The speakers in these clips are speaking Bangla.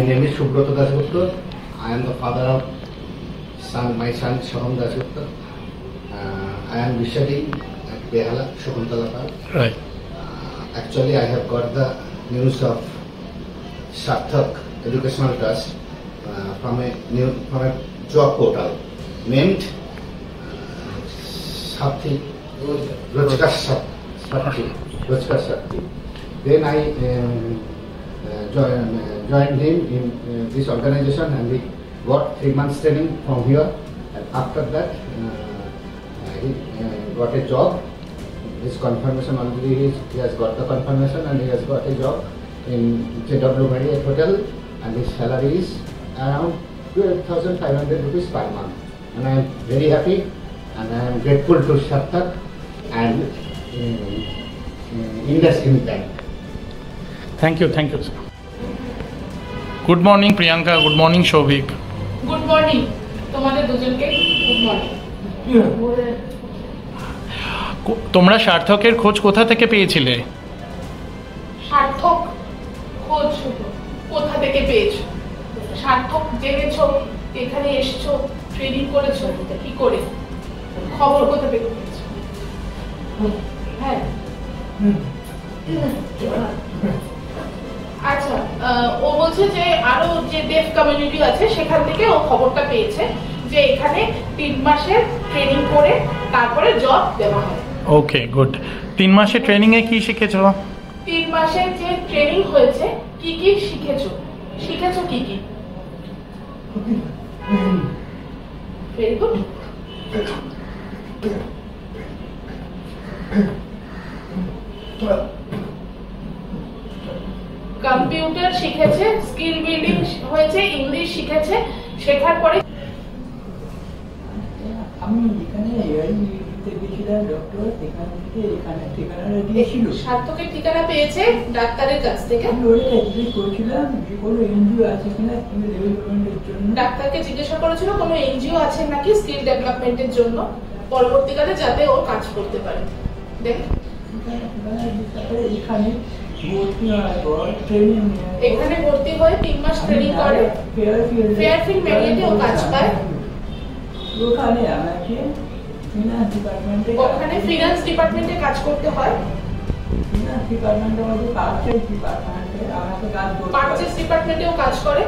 My name is Subrata Dasgupta. I am the father of my son Soham Dasgupta. I am visiting at Behala, Shakuntala Park. Right. Actually, I have got the news of Sarthak Educational Trust from a job portal named Sakti Rojgar Sakti. Then I joined him in this organization, and we got 3 months training from here. And after that, he got a job. His confirmation already, he has got the confirmation, and he has got a job in JW Marriott Hotel, and his salary is around 12,500 rupees per month. And I am very happy, and I am grateful to Sarthak and IndusInd Bank. Thank you, sir. Good morning, Priyanka. Good morning, Shobhik. Good morning. তোমাদের দুজনকে গুড মর্নিং। তোমরা সার্থকের খোঁজ কোথা থেকে পেয়েছিলে? সার্থক খোঁজ কোথা থেকে পেয়েছো? সার্থক জেনেছো, এখানে এসছো, ট্রেনিং করেছো, কি করে খবর কোথা থেকে পেয়েছো? হ্যাঁ, আচ্ছা, ও বলছে যে আরো যে ডেফ কমিউনিটি আছে সেখান থেকে ও খবরটা পেয়েছে যে এখানে 3 মাসের ট্রেনিং করে তারপরে জব দেওয়া হয়। ওকে, গুড। 3 মাসের ট্রেনিং এ কি শিখেছো? 3 মাসের যে ট্রেনিং হয়েছে কি কি শিখেছো? কি কি? Very good. কম্পিউটার শিখেছে, স্কিল বিল্ডিং হয়েছে, ইংলিশ শিখেছে, শেখার পরে আমি এখানে গেছিলাম ডক্টর, এখান থেকে এখানে ঠিকানা দিয়েছিল। সার্থকের ঠিকানা পেয়েছে ডাক্তারের কাছ থেকে। আমি ওই জিজ্ঞেস করেছিলাম যে কোনো এনজিও আছে কিনা স্কিল ডেভেলপমেন্টের জন্য। ডাক্তারকে জিজ্ঞাসা করেছিল কোনো এনজিও আছে নাকি স্কিল ডেভেলপমেন্টের জন্য, পরবর্তীকালে যাতে ও কাজ করতে পারে। দেখ, এখানে ভর্তি হয়, ট্রেনিং, এখানে ভর্তি হয়ে 3 মাস ট্রেনিং করে ফেয়ারফিল্ড মেরিয়েটে ও কাজ পায়। ওখানে আমাকে ফিনান্স ডিপার্টমেন্টে, ওখানে ফিনান্স ডিপার্টমেন্টে কাজ করতে হয়। ফিনান্স ডিপার্টমেন্টে মধ্যে পারচেজ ডিপার্টমেন্টে আমাকে কাজ করতে হয়। পারচেজ ডিপার্টমেন্টেও কাজ করে।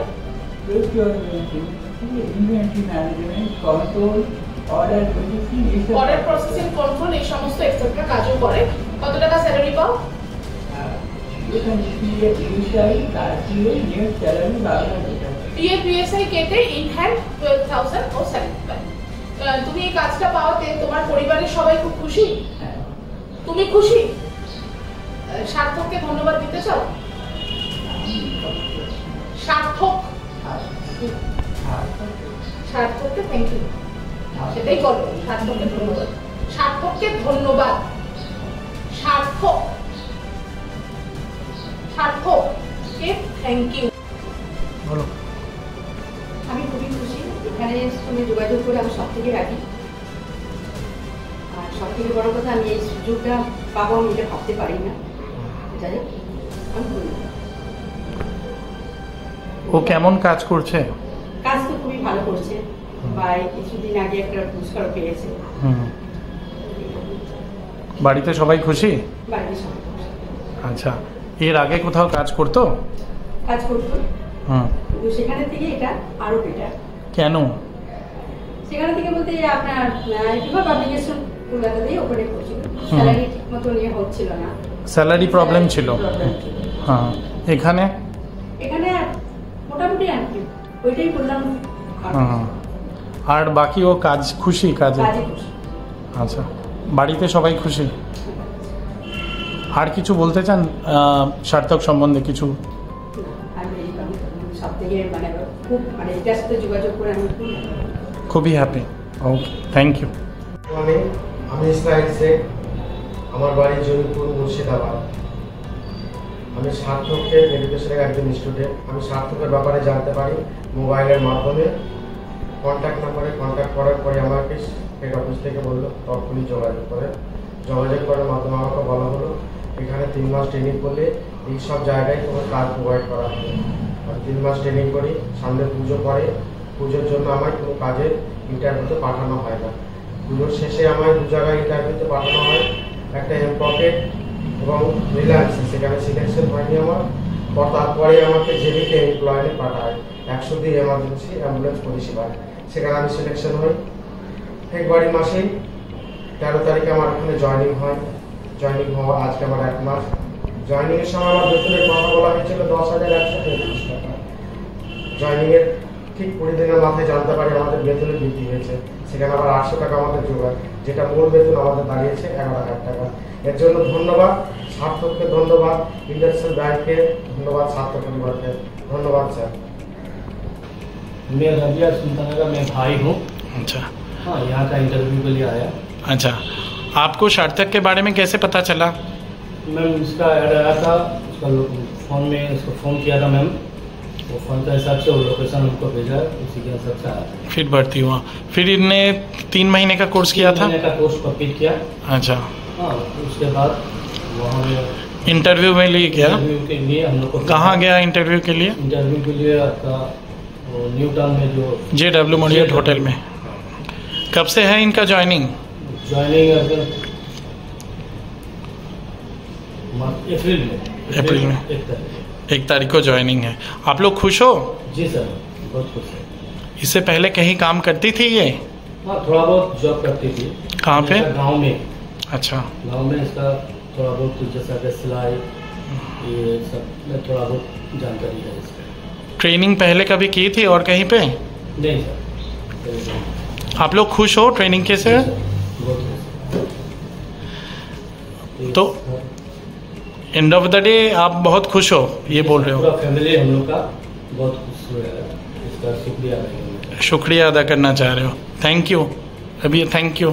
Inventory management, control, order processing, control, এই সমস্ত এক্সেট্রা কাজও করে। কত টাকা স্যালারি পাও? এখানে পিএফআই তারপরে নেট স্যালারি 12,000 টাকা। পিএফআই কেটে ইন হ্যান্ড 12,000 ও স্যালারি পায়। তুমি এই কাজটা পাওয়াতে তোমার পরিবারের সবাই খুব খুশি? তুমি খুশি? সার্থককে ধন্যবাদ দিতে চাও? সার্থককে থ্যাংক ইউ, সেটাই করো। সার্থককে ধন্যবাদ, সার্থককে ধন্যবাদ। সার্থককে থ্যাংক ইউ। বলো। আমি খুবই খুশি, এখানে সঙ্গে যোগাযোগ করে আমি সব থেকে রাখি। আর সব থেকে বড় কথা, আমি এই সুযোগটা পাবো আমি এটা ভাবতে পারি না। যাই হোক, আমি ও কেমন কাজ করছে? কাজ তো খুবই ভালো করছে, বা কিছুদিন আগে একটা পুরস্কার পেয়েছে। বাড়িতে সবাই খুশি? বাড়িতে সবাই খুশি। আচ্ছা, এর আগে কোথাও কাজ করতো? কাজ করতো, কিন্তু সেখানে থেকে এটা আরো বেটার। কেন? সেখানে থেকে বলতে আপনার কিভাবে পাবলিকেশন কলকাতাতেই ওখানে করছিল, স্যালারি ঠিক মতো নিয়ে হচ্ছিল না, স্যালারি প্রবলেম ছিল। হ্যাঁ, এখানে মোটামুটি ওইটাই বললাম। আর বাকি ও কাজ খুশি? কাজে আচ্ছা, বাড়িতে সবাই খুশি? আর কিছু বলতে চান সার্থক সম্বন্ধে? কিছু খুবই হ্যাপি। Okay, thank you. আমি ইসরায়েল শেখ, আমার বাড়ি জয়পুর, মুর্শিদাবাদ। আমি সার্থকের এডুকেশনের একজন স্টুডেন্ট। আমি সার্থকের ব্যাপারে জানতে পারি মোবাইলের মাধ্যমে। কন্ট্যাক্ট নাম্বারে কন্ট্যাক্ট করার পরে আমাকে হেড অফিস থেকে বললো তখনই যোগাযোগ করার মাধ্যমে আমাকে বলা হলো এখানে 3 মাস ট্রেনিং করলে এই সব জায়গায় তোমার কাজ প্রোভাইড করা হবে। আর 3 মাস ট্রেনিং করি, সামনে পুজো পরে, পুজোর জন্য আমার কোনো কাজে ইন্টারভিউতে পাঠানো হয় না। পুজোর শেষে আমার 2 জায়গায় ইন্টারভিউতে পাঠানো হয়, একটা এমপকেট এবং রিলায়েন্স, সেখানে সিলেকশন হয়নি আমার। তারপরে আমাকে জেবিকে এমপ্লয়েডে পাঠায় 102 এমার্জেন্সি অ্যাম্বুলেন্স পরিষেবায়, সেখানে আমি সিলেকশন হই। ফেব্রুয়ারি মাসেই 13 তারিখে আমার ওখানে জয়েনিং হয়। জয়েনিং হওয়া আজকে আমার 1 মাস। জয়েনিংয়ের সময় আমার বেতনের কথা বলা হয়েছিল 10,123 টাকা। জয়েনিংয়ের ঠিক 20 দিনের মাথায় জানতে পারি আমাদের বেতনে বৃদ্ধি হয়েছে, সেখানে আবার 800 টাকা আমাদের যোগায়, যেটা মূল বেতন আমাদের দাঁড়িয়েছে 11,000 টাকা। এর জন্য ধন্যবাদ সার্থককে, ধন্যবাদ ইন্ডাস্ট্রিয়াল ব্যাংককে, ধন্যবাদ সার্থক পরিবারকে, ধন্যবাদ স্যার। मैं रबिया सुल्ताना का मैं भाई हूँ। अच्छा हाँ, यहाँ का इंटरव्यू के लिए आया। अच्छा, आपको सार्थक के बारे में कैसे पता चला? मैम इसका ऐड आया था, उसका फ़ोन में उसको फ़ोन किया था मैम, वो फ़ोन के हिसाब से वो लोकेशन हमको भेजा, उसी के हिसाब से आया। फिर भर्ती हुआ, फिर इनने 3 महीने का कोर्स किया था? 3 महीने का कोर्स कंप्लीट किया। अच्छा, हाँ, उसके बाद वहाँ में इंटरव्यू में लिए गया? इंटरव्यू के लिए हम लोग को कहाँ गया इंटरव्यू के लिए? इंटरव्यू के लिए आपका वो न्यू टाउन में जो JW मरियट होटल में। कब से है इनका ज्वाइनिंग? ज्वाइनिंग अप्रैल में। 1 तारीख को ज्वाइनिंग है। आप लोग खुश हो? जी सर, बहुत खुश है। इससे पहले कहीं काम करती थी ये? हाँ, थोड़ा बहुत जॉब करती थी। कहाँ पे? गांव में। अच्छा, गांव में इसका थोड़ा बहुत जैसा कि सिलाई, ये सब में थोड़ा बहुत जानकारी है इसका। ट्रेनिंग पहले कभी की थी और कहीं पे? नहीं सर, आप लोग खुश हो ट्रेनिंग के से? बहुत खुश। तो एंड ऑफ द डे आप बहुत खुश हो, ये बोल रहे हो? पूरा फैमिली हम लोग का बहुत खुश हुआ है, इसका शुक्रिया अदा करना चाहते हैं। शुक्रिया अदा करना चाह रहे हो। थैंक यू अभी, थैंक यू।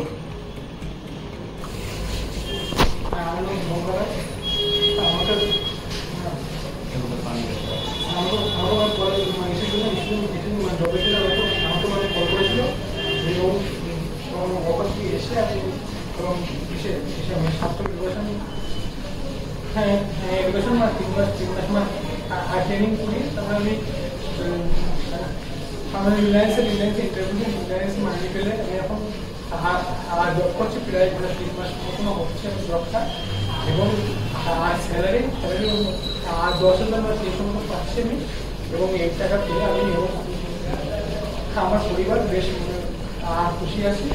হ্যাঁ, এডুকেশন মাস 3 মাস ট্রেনিং করি, তারপরে আমি রিলায়েন্সে ইন্টারভিউ রিলায়েন্স মাইনে পেলে আমি এখন জব করছি প্রায় 3 মাস মতন হচ্ছে জবটা, এবং স্যালারি 10,000 বা সেই সমস্ত পাচ্ছি আমি, এবং এই টাকা পেয়ে আমি এবং আমার পরিবার বেশ খুশি আছি,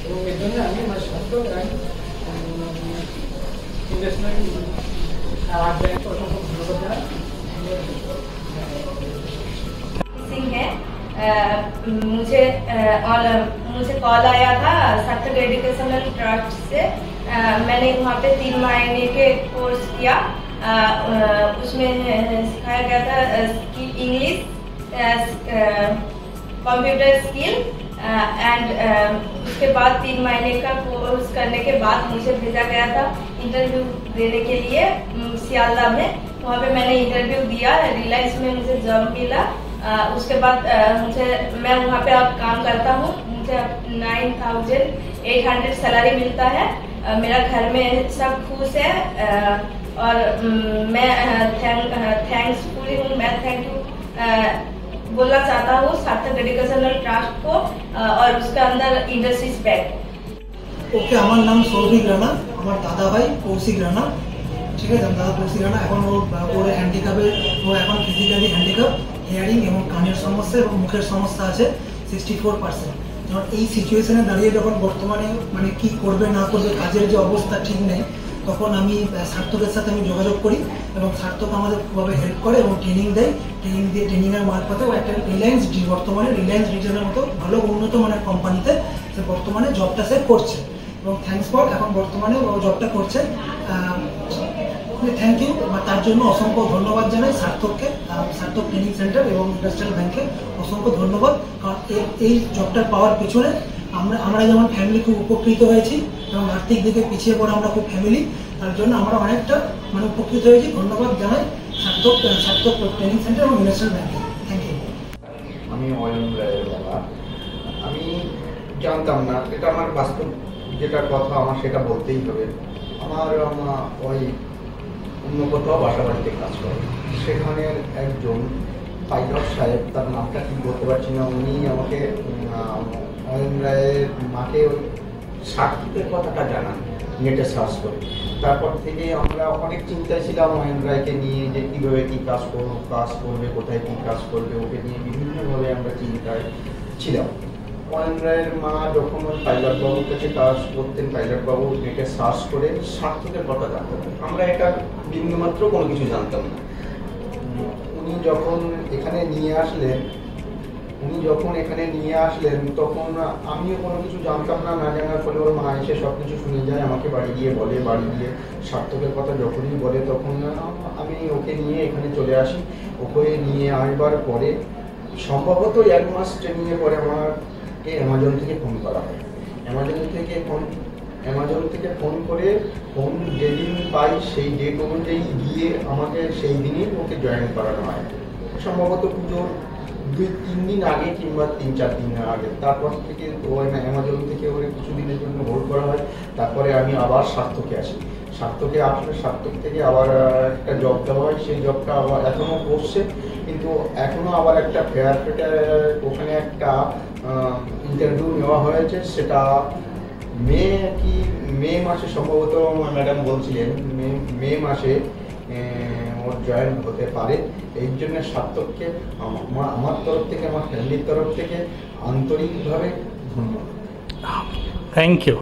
এবং এর জন্য আমি আমার স্বাস্থ্য ইন্ডাস্ট্রিয়াল ব্যাংককে অসংখ্য ধন্যবাদ জানাই। सिंह है। मुझे कॉल आया था सार्थक एजुकेशनल ट्रस्ट से। मैंने वहाँ पे 3 महीने के कोर्स किया। उसमें सिखाया गया था इंग्लिश, कंप्यूटर स्किल एंड उसके बाद 3 महीने का कोर्स करने के बाद मुझे भेजा गया था इंटरव्यू देने के लिए सियालदा में। वहाँ पे मैंने इंटरव्यू दिया, रिलायंस में मुझे जॉब मिला। उसके बाद मैं वहाँ पे अब काम करता हूँ। मुझे अब 9,800 सैलरी मिलता है। मेरा घर में सब खुश है, और मैं थैंक्सफुल हूँ। मैं थैंक यू बोलना चाहता हूँ सार्थक एजुकेशनल ट्रस्ट को और उसके अंदर इंडस्ट्रीज बैंक। ওকে, আমার নাম সৌভিক রানা, আমার দাদা ভাই কৌশিক রানা। ঠিক আছে, আমার দাদা কৌশিক রানা। এখন ওর হ্যান্ডিক্যাপে, ও এখন ফিজিক্যালি হ্যান্ডিক্যাপ, হিয়ারিং এবং কানের সমস্যা এবং মুখের সমস্যা আছে 64%। যেমন এই সিচুয়েশনে দাঁড়িয়ে যখন বর্তমানে মানে কি করবে না করবে, কাজের যে অবস্থা ঠিক নেই, তখন আমি সার্থকের সাথে আমি যোগাযোগ করি, এবং সার্থক আমাদের খুবভাবে হেল্প করে এবং ট্রেনিং দেয়। ট্রেনিংয়ের মারফতে ও একটা বর্তমানে রিলায়েন্স ডিটেলের মতো ভালো উন্নত মানের কোম্পানিতে সে বর্তমানে জবটা সে করছে, এবং থ্যাঙ্কস ফর এখন বর্তমানে ও জবটা করছে। থ্যাংক ইউ, তার জন্য অসংখ্য ধন্যবাদ জানাই সার্থককে, সার্থক ট্রেনিং সেন্টার এবং ইন্ডাস্ট্রিয়াল ব্যাংকে অসংখ্য ধন্যবাদ। কারণ এই জবটা পাওয়ার পিছনে আমরা যেমন ফ্যামিলি খুব উপকৃত হয়েছি, এবং আর্থিক দিকে পিছিয়ে পড়ে আমরা খুব ফ্যামিলি, তার জন্য আমরা অনেকটা মানে উপকৃত হয়েছি। ধন্যবাদ জানাই সার্থক ট্রেনিং সেন্টার এবং ইন্ডাস্ট্রিয়াল ব্যাংকে। Thank you. আমি অয়ন রায়ের বাবা। আমি জানতাম না, এটা আমার বাস্তব যেটা কথা, আমার সেটা বলতেই হবে। আমার ওই অন্য কোথাও বাসা বাড়িতে কাজ করে, সেখানে একজন পাইলট সাহেব, তার নামটা ঠিক বলতে পারছি না, উনি আমাকে অয়ন রায়ের মাকে ওই সার্থকের কথাটা জানান নেটে সার্চ করে। তারপর থেকে আমরা অনেক চিন্তায় ছিলাম অয়ন রায়কে নিয়ে, যে কীভাবে কী কাজ করবে, কোথায় কী কাজ করবে, ওকে নিয়ে বিভিন্নভাবে আমরা চিন্তায় ছিলাম। অয়ন রায়ের মা যখন ওই পাইলটবাবুর কাছে কাজ করতেন, পাইলটবাবু নেটে সার্চ করে সার্থকের কথা জানতেন, আমরা এটা বিন্দুমাত্র কোনো কিছু জানতাম না। উনি যখন এখানে নিয়ে আসলেন তখন আমিও কোনো কিছু জানতাম না, না জানার ফলে ওর মা এসে সব কিছু শুনে যায়, আমাকে বাড়ি গিয়ে বলে, বাড়ি গিয়ে সার্থকের কথা যখনই বলে তখন আমি ওকে নিয়ে এখানে চলে আসি। ওকে নিয়ে আসবার পরে সম্ভবত 1 মাস ট্রেনিংয়ের পরে আমাকে অ্যামাজন থেকে ফোন করা হয়। অ্যামাজন থেকে ফোন করে ফোন যেদিন পাই সেই ডেট অনুযায়ী গিয়ে আমাকে সেই দিনই ওকে জয়েন করানো হয়, সম্ভবত পুজোর 2-3 দিন আগে কিংবা 3-4 দিন আগে। তারপর থেকে অ্যামাজন থেকে ওরে কিছুদিনের জন্য হোল্ড করা হয়। তারপরে আমি আবার সার্থকে আসি। সার্থকে আসলে সার্থক থেকে আবার একটা জব দেওয়া হয়, সেই জবটা আবার এখনও করছে, কিন্তু এখনও আবার একটা ফেয়ারফেটে ওখানে একটা ইন্টারভিউ নেওয়া হয়েছে, সেটা মে মাসে সম্ভবত ম্যাডাম বলছিলেন মে মাসে ওর জয়েন হতে পারে। এই জন্য সার্থককে আমার তরফ থেকে, আমার ফ্যামিলির তরফ থেকে আন্তরিকভাবে ধন্যবাদ। Thank you.